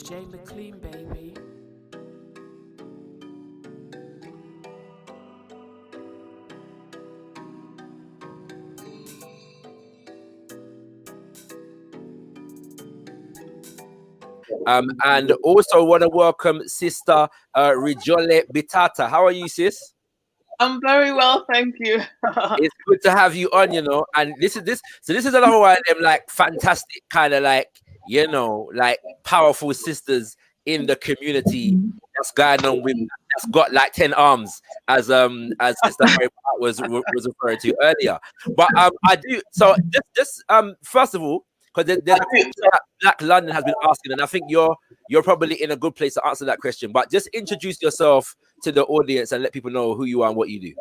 J McLean, baby. And also want to welcome Sister Rijole Bitata. How are you, sis? I'm very well, thank you. It's good to have you on, and this is another one of them like fantastic kind of like, like powerful sisters in the community that's going on with that's got like 10 arms as Sister Mary was referring to earlier. But I do so just first of all, because there's a question that Black London has been asking, and I think you're probably in a good place to answer that question. But just introduce yourself to the audience and let people know who you are and what you do.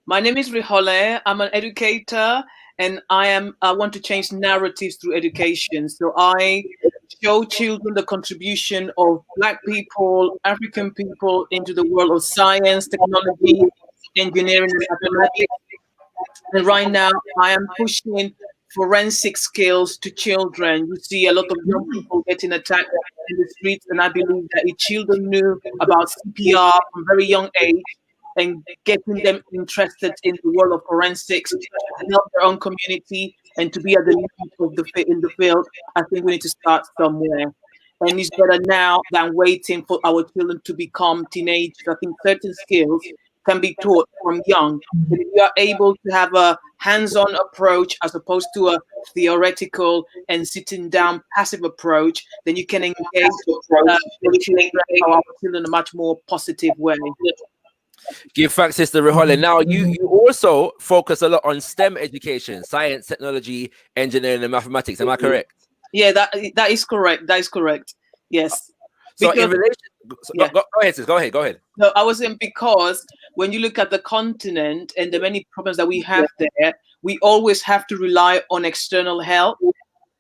My name is Rihole. I'm an educator, and I want to change narratives through education. So I show children the contribution of Black people, African people into the world of science, technology, engineering, and mathematics. And right now, I am pushing forensic skills to children. You see a lot of young people getting attacked in the streets, and I believe that if children knew about CPR from a very young age, and getting them interested in the world of forensics to help their own community and to be at the lead of in the field, I think we need to start somewhere. And it's better now than waiting for our children to become teenagers. I think certain skills can be taught from young. But if you are able to have a hands-on approach as opposed to a theoretical and sitting down passive approach, then you can engage with children in a much more positive way. Give thanks, Sister Rihole. Now, you also focus a lot on STEM education, science, technology, engineering, and mathematics. Am I correct? Yeah, that is correct. That is correct. Yes. So in relation, go ahead, sis. Go ahead. No, I was saying because when you look at the continent and the many problems that we have there, we always have to rely on external help,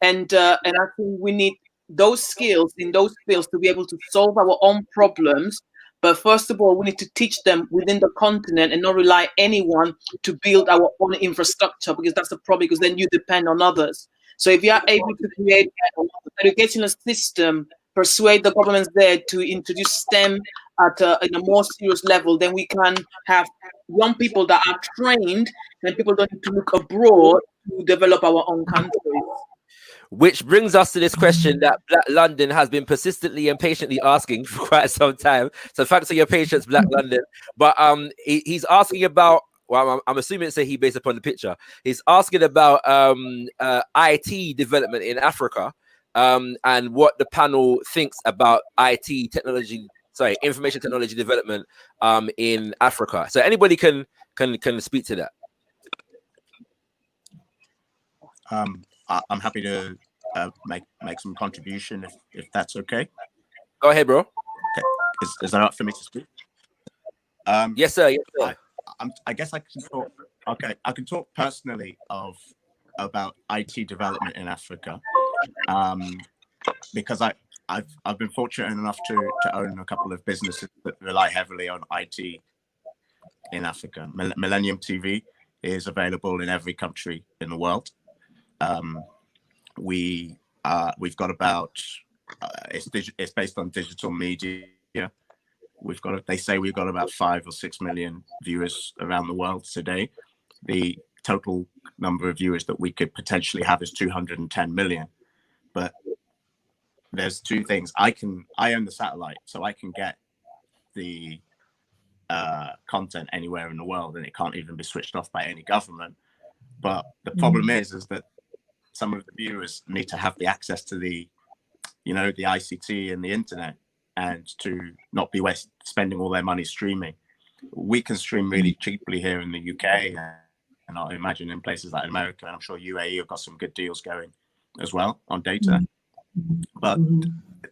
and I think we need those skills in those fields to be able to solve our own problems. But first of all, we need to teach them within the continent and not rely anyone to build our own infrastructure, because that's the problem, because then you depend on others. So if you are able to create an educational system, persuade the governments there to introduce STEM in a more serious level, then we can have young people that are trained, and people don't need to look abroad to develop our own countries. Which brings us to this question that Black London has been persistently and patiently asking for quite some time. So thanks for your patience, Black London. But he's asking about, well, I'm assuming it's a he based upon the picture. He's asking about IT development in Africa, and what the panel thinks about information technology development in Africa. So anybody can speak to that. I'm happy to make some contribution if that's okay. Go ahead, bro. Okay, is that up for me to speak? Yes, sir. Yes, sir. I guess I can talk. Okay, I can talk personally about IT development in Africa, because I've been fortunate enough to own a couple of businesses that rely heavily on IT in Africa. Millennium TV is available in every country in the world. We've got about it's based on digital media. They say we've got about 5 or 6 million viewers around the world today. The total number of viewers that we could potentially have is 210 million. But there's two things. I own the satellite, so I can get the content anywhere in the world, and it can't even be switched off by any government. But the problem is that some of the viewers need to have the access to the ICT and the internet, and to not be spending all their money streaming. We can stream really cheaply here in the UK, and I imagine in places like America, and I'm sure UAE have got some good deals going as well on data. But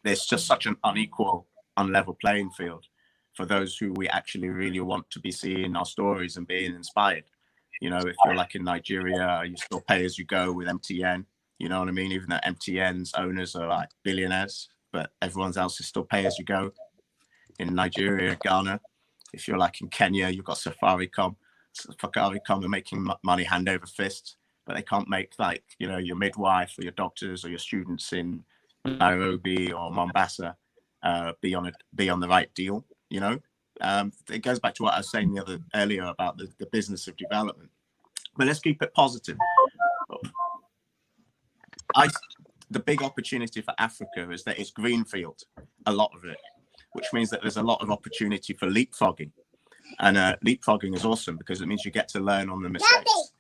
there's just such an unequal, unlevel playing field for those who we actually really want to be seeing our stories and being inspired. If you're like in Nigeria, you still pay as you go with MTN. You know what I mean? Even though MTN's owners are like billionaires, but everyone else is still pay as you go. In Nigeria, Ghana, if you're like in Kenya, you've got Safaricom. Safaricom are making money hand over fist, but they can't make your midwife or your doctors or your students in Nairobi or Mombasa be on the right deal. You know, it goes back to what I was saying earlier about the business of development. But let's keep it positive. The big opportunity for Africa is that it's greenfield, a lot of it, which means that there's a lot of opportunity for leapfrogging. And leapfrogging is awesome because it means you get to learn on the mistakes.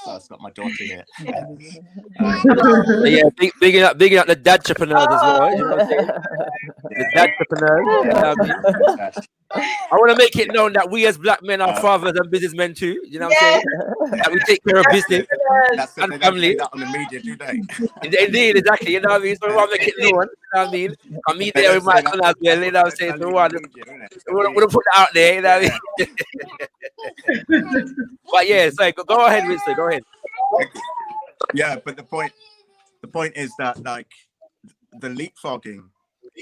So I've got my daughter here. Yeah, bigging up the dad entrepreneurs as well. You know what I'm saying? The dad entrepreneurs. You know what I mean? I want to make it known that we as black men are fathers and businessmen too. You know what I'm saying? That we take care of business and family. They don't say that on the media, do they? Indeed, exactly. You know what I mean? So we want to make it known. You know what I mean? I meet there with my son as well. You know what I'm saying? So we want to put that out there. You know what I mean? But yeah, so go ahead, Winston. Go ahead. Yeah, but the point is that like the leapfrogging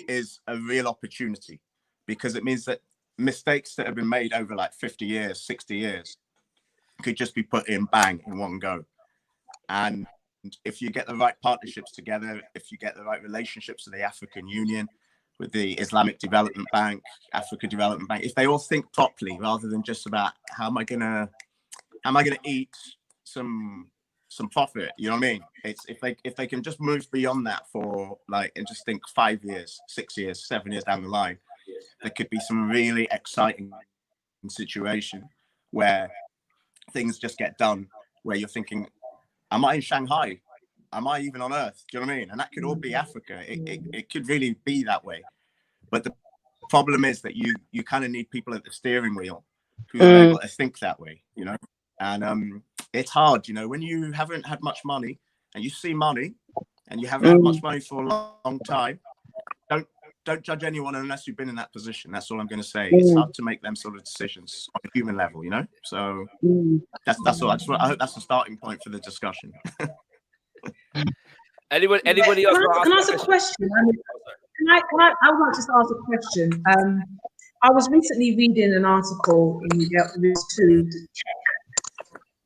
is a real opportunity because it means that mistakes that have been made over like 50 years, 60 years could just be put in bang in one go. And if you get the right partnerships together, if you get the right relationships with the African Union, with the Islamic Development Bank, Africa Development Bank, if they all think properly rather than just about how am I gonna eat some profit, you know what I mean? It's if they can just move beyond that for like and just think 5 years, 6 years, 7 years down the line, there could be some really exciting situation where things just get done where you're thinking, am I in Shanghai? Am I even on Earth? Do you know what I mean? And that could all be Africa. It could really be that way. But the problem is that you kind of need people at the steering wheel who are able to think that way, you know? And it's hard, you know, when you haven't had much money and you see money and you haven't had much money for a long time, don't judge anyone unless you've been in that position. That's all I'm going to say. It's hard to make them sort of decisions on a human level, you know? So that's all. I hope that's the starting point for the discussion. Anybody else? Can I ask a question? I would like to ask a question. I was recently reading an article in the to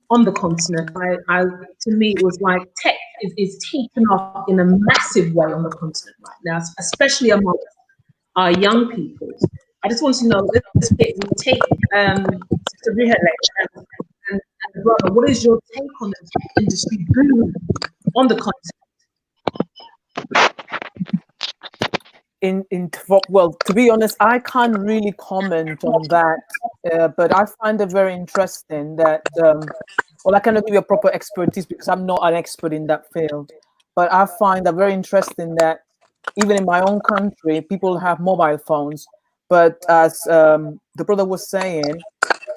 on the continent. To me, it was like tech is taken off in a massive way on the continent right now, especially among our young people. I just want to know, let's take Sister Riholeh and brother, what is your take on the industry boom on the continent? Well, to be honest, I can't really comment on that, but I find it very interesting that, well, I cannot give you a proper expertise because I'm not an expert in that field, but I find that very interesting that even in my own country, people have mobile phones, but as the brother was saying,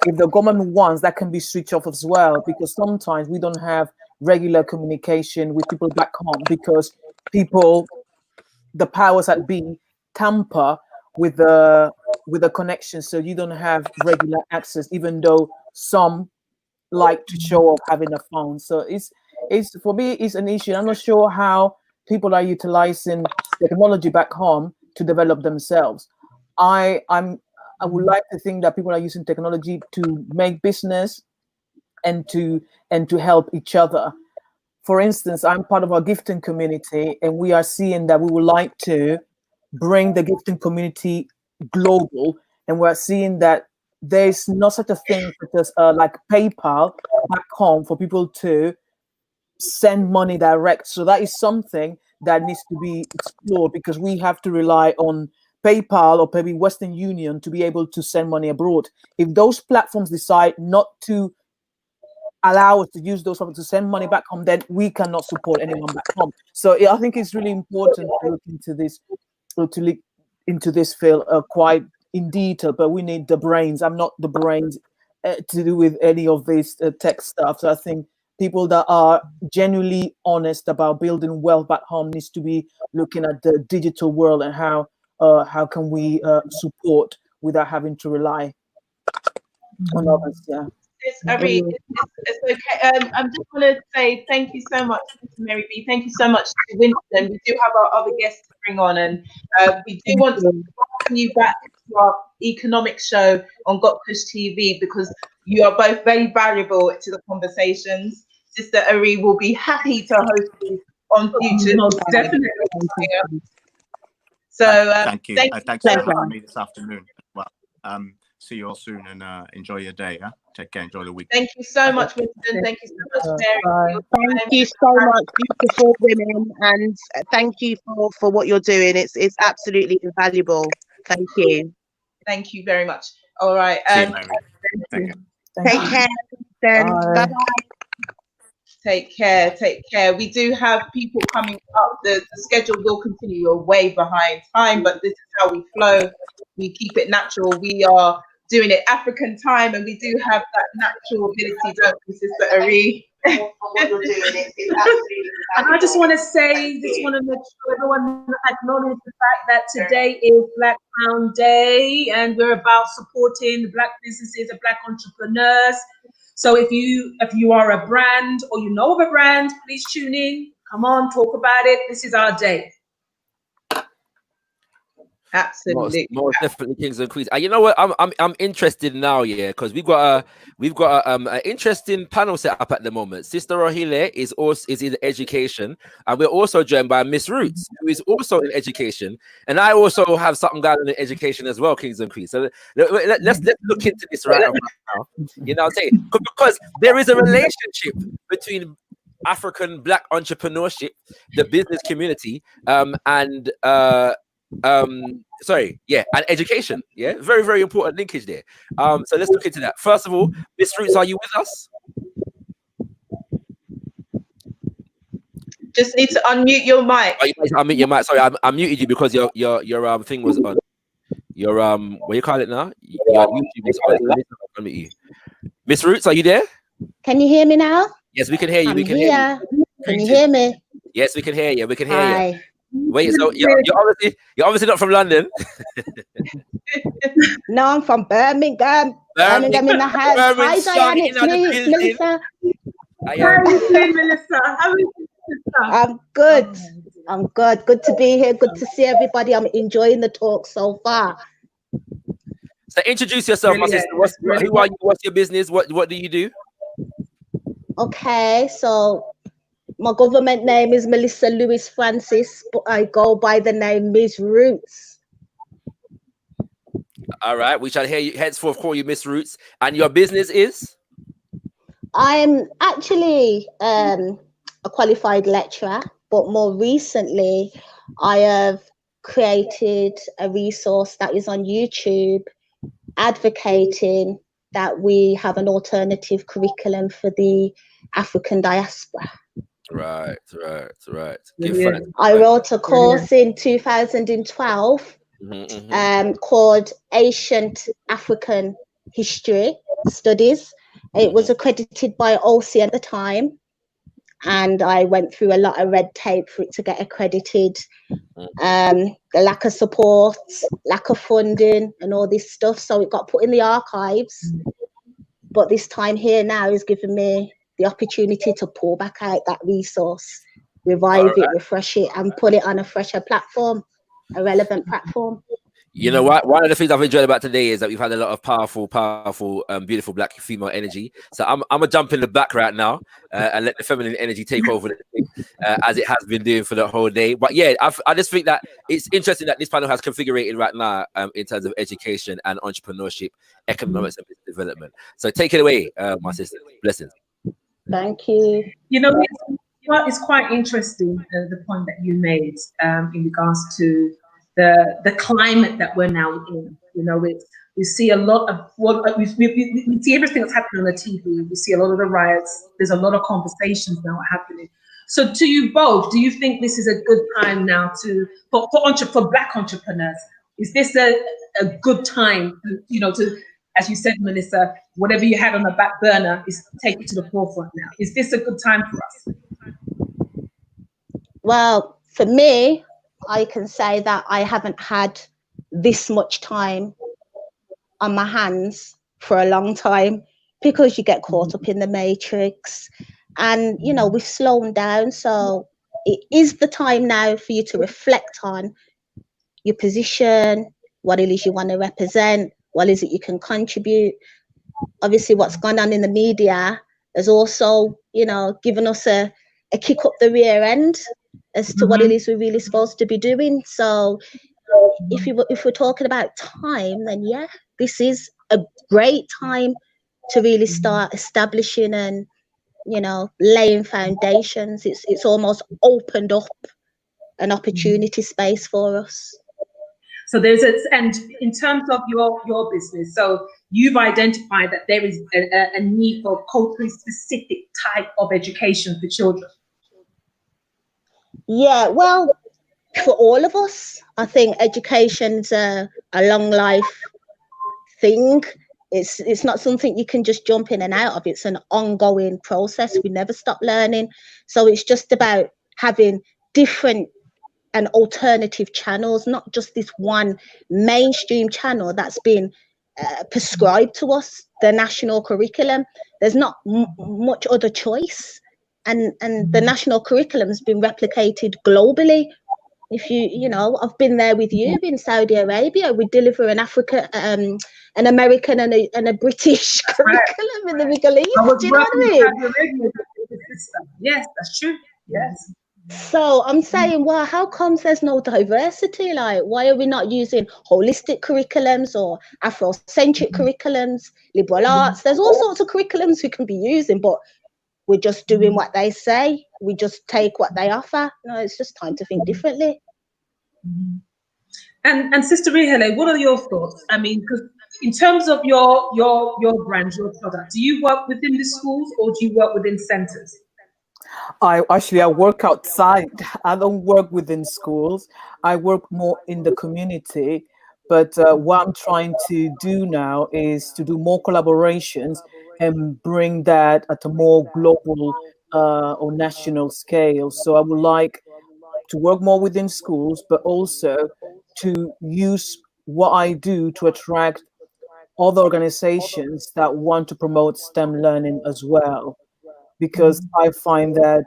if the government wants, that can be switched off as well, because sometimes we don't have regular communication with people back home because the powers that be tamper with the connection, so you don't have regular access, even though some like to show off having a phone. So it's for me, it's an issue. I'm not sure how people are utilizing technology back home to develop themselves. I would like to think that people are using technology to make business and to help each other. For instance, I'm part of our gifting community, and we are seeing that we would like to bring the gifting community global, and we're seeing that there's not such a thing as like PayPal back home for people to send money direct. So that is something that needs to be explored, because we have to rely on PayPal or maybe Western Union to be able to send money abroad. If those platforms decide not to allow us to use those to send money back home, then we cannot support anyone back home. So I think it's really important to look into this field quite in detail, but we need the brains. I'm not the brains to do with any of this tech stuff. So I think people that are genuinely honest about building wealth back home needs to be looking at the digital world and how can we support without having to rely on others. Yeah. Ari, it's okay. I'm just going to say thank you so much to Mary B. Thank you so much to Winston. We do have our other guests to bring on, and we do want to welcome you back to our economic show on gotKushTV, because you are both very valuable to the conversations. Sister Ari will be happy to host you on YouTube. Most definitely. So thank you. Thanks for having me this afternoon. Well, see you all soon, and enjoy your day. Yeah? Take care. Enjoy the week. Thank you so much, Winston. Thank you so much, Mary. Thank you so much, beautiful women, and thank you for what you're doing. It's absolutely invaluable. Thank you. Thank you very much. All right. See you, Mary. Thank you. Take care. Then bye. Take care. Take care. We do have people coming up. The schedule will continue. We're way behind time, but this is how we flow. We keep it natural. We are doing it African time, and we do have that natural ability, don't we, Sister Ari? And I just want to say, just want to make sure everyone acknowledges the fact that today is Black Pound Day, and we're about supporting Black businesses and Black entrepreneurs. So if you are a brand or you know of a brand, please tune in. Come on, talk about it. This is our day. Absolutely, most definitely, kings and queens. You know what? I'm interested now, yeah, because we've got an interesting panel set up at the moment. Sister Rohile is in education, and we're also joined by Miss Roots, who is also in education, and I also have something going on in education as well, kings and queens. So let's look into this right now. You know what I'm saying? Because there is a relationship between African Black entrepreneurship, the business community, and education. Yeah, very, very important linkage there. So let's look into that. First of all, Miss Roots, are you with us? just need to unmute your mic. Oh, you need to unmute your mic. Sorry, I muted you because your thing was on. Your what you call it now? Your YouTube was on. So unmute you. Miss Roots, are you there? Can you hear me now? Yes, we can hear you. I'm here. Can you hear me? Yes, we can hear you. We can hear Hi. you. Wait, so you're obviously not from London. No, I'm from Birmingham. Birmingham in the house. Hi, Diane. It's me, Melissa. How are you doing, Melissa? How are you, sister? I'm good. I'm good. Good to be here. Good to see everybody. I'm enjoying the talk so far. So introduce yourself, my sister. Who are you? What's your business? What do you do? Okay, so my government name is Melissa Lewis Francis, but I go by the name Ms. Roots. All right, we shall hear you henceforth call you Miss Roots. And your business is? I'm actually a qualified lecturer, but more recently, I have created a resource that is on YouTube advocating that we have an alternative curriculum for the African diaspora. Right. I wrote a course in 2012 called Ancient African History Studies. It was accredited by OC at the time, and I went through a lot of red tape for it to get accredited. The lack of support, lack of funding, and all this stuff. So it got put in the archives. But this time here now is giving me the opportunity to pull back out that resource, revive it, refresh it, and put it on a fresher platform, a relevant platform. You know what? One of the things I've enjoyed about today is that we've had a lot of powerful, beautiful Black female energy. So I'm gonna jump in the back right now and let the feminine energy take over the thing, as it has been doing for the whole day. But yeah, I just think that it's interesting that this panel has configured right now in terms of education and entrepreneurship, economics, and business development. So take it away, my sister. Blessings. Thank you. You know, it's quite interesting the point that you made in regards to the climate that we're now in. You know, we see a lot of we see everything that's happening on the TV. We see a lot of the riots. There's a lot of conversations now happening. So to you both, do you think this is a good time now for Black entrepreneurs? Is this a good time, you know, to, as you said, Melissa, whatever you had on the back burner is take it to the forefront now? Is this a good time for us? Well, for me, I can say that I haven't had this much time on my hands for a long time, because you get caught up in the matrix and, you know, we've slowed down. So it is the time now for you to reflect on your position, what it is you want to represent, what is it you can contribute. Obviously, what's gone on in the media has also, you know, given us a a kick up the rear end as to what it is we're really supposed to be doing. So if we're talking about time, then yeah, this is a great time to really start establishing and, you know, laying foundations. It's almost opened up an opportunity space for us. So and in terms of your business, so you've identified that there is a need for culturally specific type of education for children. Yeah, well, for all of us, I think education's a long life thing. It's not something you can just jump in and out of. It's an ongoing process. We never stop learning. So it's just about having different and alternative channels, not just this one mainstream channel that's been prescribed to us, the national curriculum. There's not much other choice, and the national curriculum has been replicated globally. If you know, I've been there with you in Saudi Arabia. We deliver an an American and a British curriculum in the Middle East. Do you know what I mean? Yes, that's true. Yes. So I'm saying, well, how comes there's no diversity? Like, why are we not using holistic curriculums or Afrocentric curriculums, liberal arts? There's all sorts of curriculums we can be using, but we're just doing what they say. We just take what they offer. No, it's just time to think differently. And Sister Rihele, what are your thoughts? I mean, because in terms of your brand, your product, do you work within the schools or do you work within centers? I work outside. I don't work within schools. I work more in the community. But what I'm trying to do now is to do more collaborations and bring that at a more global or national scale. So I would like to work more within schools, but also to use what I do to attract other organizations that want to promote STEM learning as well. Because I find that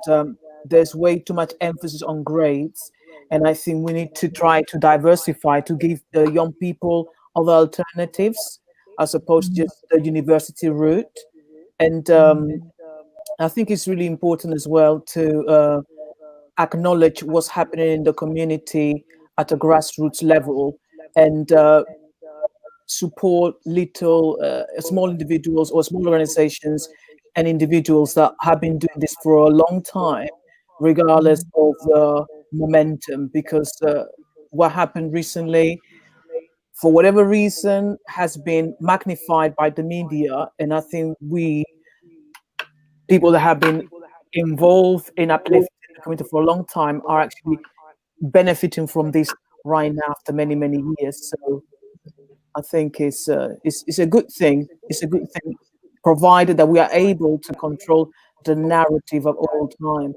there's way too much emphasis on grades. And I think we need to try to diversify to give the young people other alternatives as opposed to just the university route. And I think it's really important as well to acknowledge what's happening in the community at a grassroots level and support small individuals or small organizations and individuals that have been doing this for a long time, regardless of the momentum, because what happened recently, for whatever reason, has been magnified by the media. And I think people that have been involved in uplifting the community for a long time are actually benefiting from this right now after many, many years. So I think it's a good thing. It's a good thing, provided that we are able to control the narrative at all times.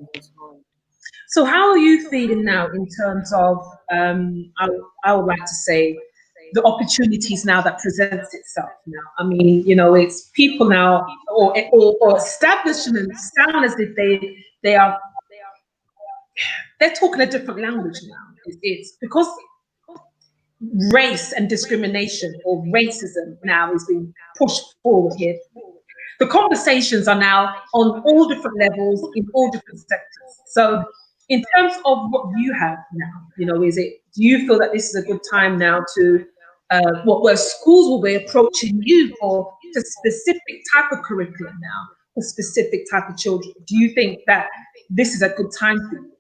So how are you feeling now in terms of, I would like to say, the opportunities now that presents itself now? I mean, you know, it's people now or establishments sound as if they're talking a different language now. It's because race and discrimination or racism now is being pushed forward here. The conversations are now on all different levels in all different sectors. So in terms of what you have now, you know, do you feel that this is a good time now to, where schools will be approaching you for a specific type of curriculum now, for specific type of children? Do you think that this is a good time for you?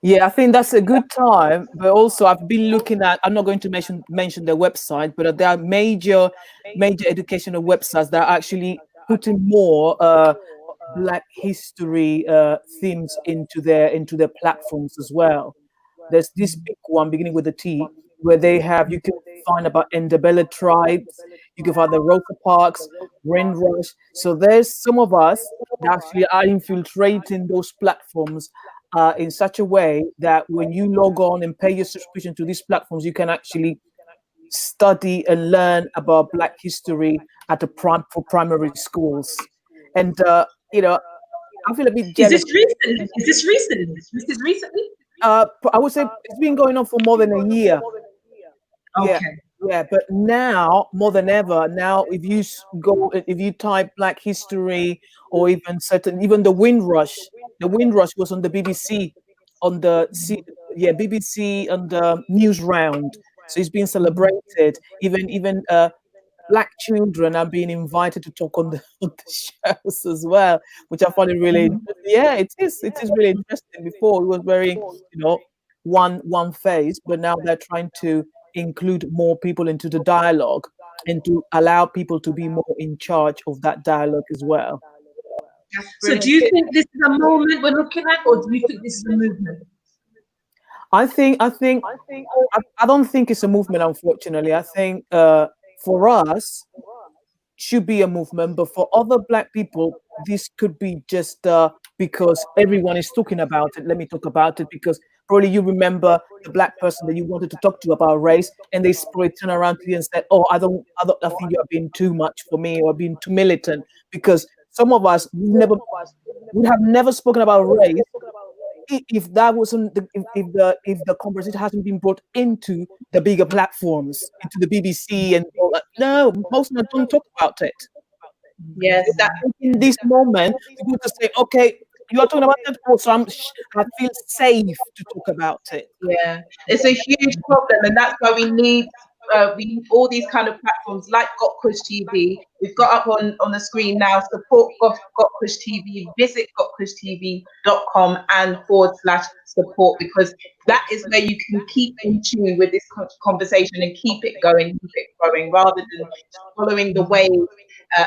Yeah, I think that's a good time. But also, I've been looking at, I'm not going to mention their website, but there are major educational websites that are actually putting more Black history themes into their platforms as well. There's this big one beginning with a T, where you can find about Ndebele tribes, you can find the Rosa Parks, Windrush. So there's some of us that actually are infiltrating those platforms in such a way that when you log on and pay your subscription to these platforms, you can actually study and learn about Black history at for primary schools. And you know, I feel a bit jealous. Is this recently? I would say it's been going on for more than a year. Okay. Yeah, but now more than ever, now if you type Black history or even the Windrush the Windrush was on the BBC, on the BBC on the news round. So it's being celebrated. Even Black children are being invited to talk on the shows as well, which I find it really interesting. Yeah, it is really interesting. Before it was very, one phase, but now they're trying to include more people into the dialogue and to allow people to be more in charge of that dialogue as well. So do you think this is a moment we're looking at, or do you think this is a movement? I don't think it's a movement, unfortunately. I think for us, should be a movement, but for other Black people, this could be just because everyone is talking about it. Let me talk about it, because probably you remember the Black person that you wanted to talk to about race, and they probably turn around to you and said, "Oh, I think you're being too much for me, or being too militant," because some of us would have never spoken about race if that wasn't if the conversation hasn't been brought into the bigger platforms, into the BBC and all that. No, most of them don't talk about it. Yes, that in this moment, people to say, okay, you are talking about it, also I feel safe to talk about it. Yeah, it's a huge problem, and that's why we need all these kind of platforms like gotKushTV. We've got up on the screen now. Support gotKushTV. Visit gotKushTV.com and /support, because that is where you can keep in tune with this conversation and keep it going, rather than following the wave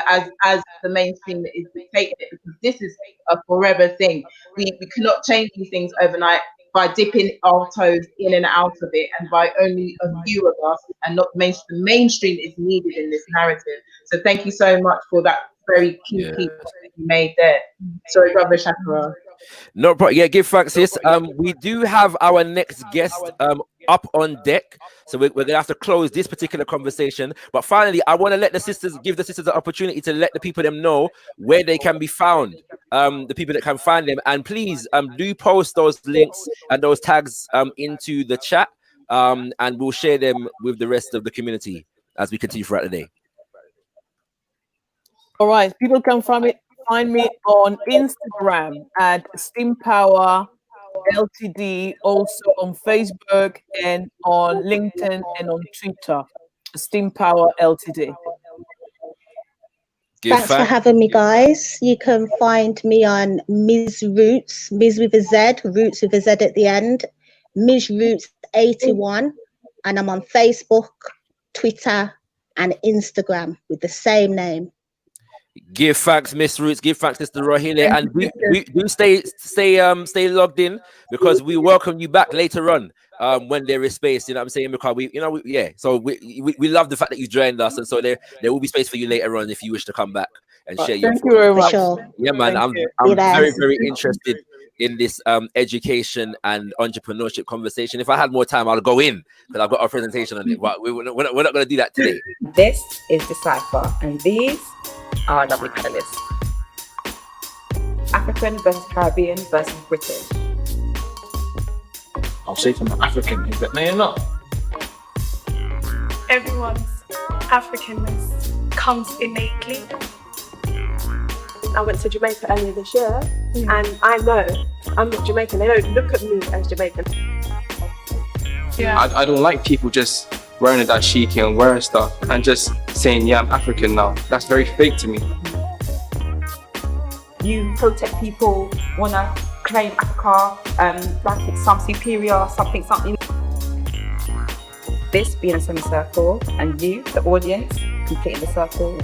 as the mainstream is dictating it, because this is a forever thing. We cannot change these things overnight by dipping our toes in and out of it, and by only a few of us, and not the mainstream is needed in this narrative. So thank you so much for that very key point that you made there. Sorry, Brother Shakara. No problem. Yeah, give thanks, sis. We do have our next guest up on deck, so we're gonna have to close this particular conversation. But finally, I want to give the sisters the opportunity to let the people them know where they can be found. The people that can find them, and please do post those links and those tags into the chat, and we'll share them with the rest of the community as we continue throughout the day. All right, people can find me on Instagram at S.T.E.A.M Power Ltd, also on Facebook and on LinkedIn and on Twitter, S.T.E.A.M Power Ltd. Thanks for having me, guys. You can find me on Ms. Roots, Ms with a Z, Roots with a Z at the end, Ms. Roots 81, and I'm on Facebook, Twitter, and Instagram with the same name. Give thanks, Miss Roots. Give thanks, Mr. Rohile, and we do stay logged in, because we welcome you back later on when there is space. You know what I'm saying? Because so we love the fact that you joined us, and so there will be space for you later on if you wish to come back and share your thoughts. Thank you very much. Sure. Yeah, man, I'm very, very interested in this education and entrepreneurship conversation. If I had more time, I'll go in, because I've got a presentation on it. But we're not going to do that today. This is Decipher, and these are lovely panelists. African versus Caribbean versus British. I'll say from African, is that no, you're not? Everyone's Africanness comes innately. I went to Jamaica earlier this year, and I know I'm not Jamaican. They don't look at me as Jamaican. Yeah. I don't like people just wearing a dashiki and wearing stuff and just saying, yeah, I'm African now. That's very fake to me. You protect people, want to claim Africa, like it's some superior, something. This being a semicircle, and you, the audience, completing the circle.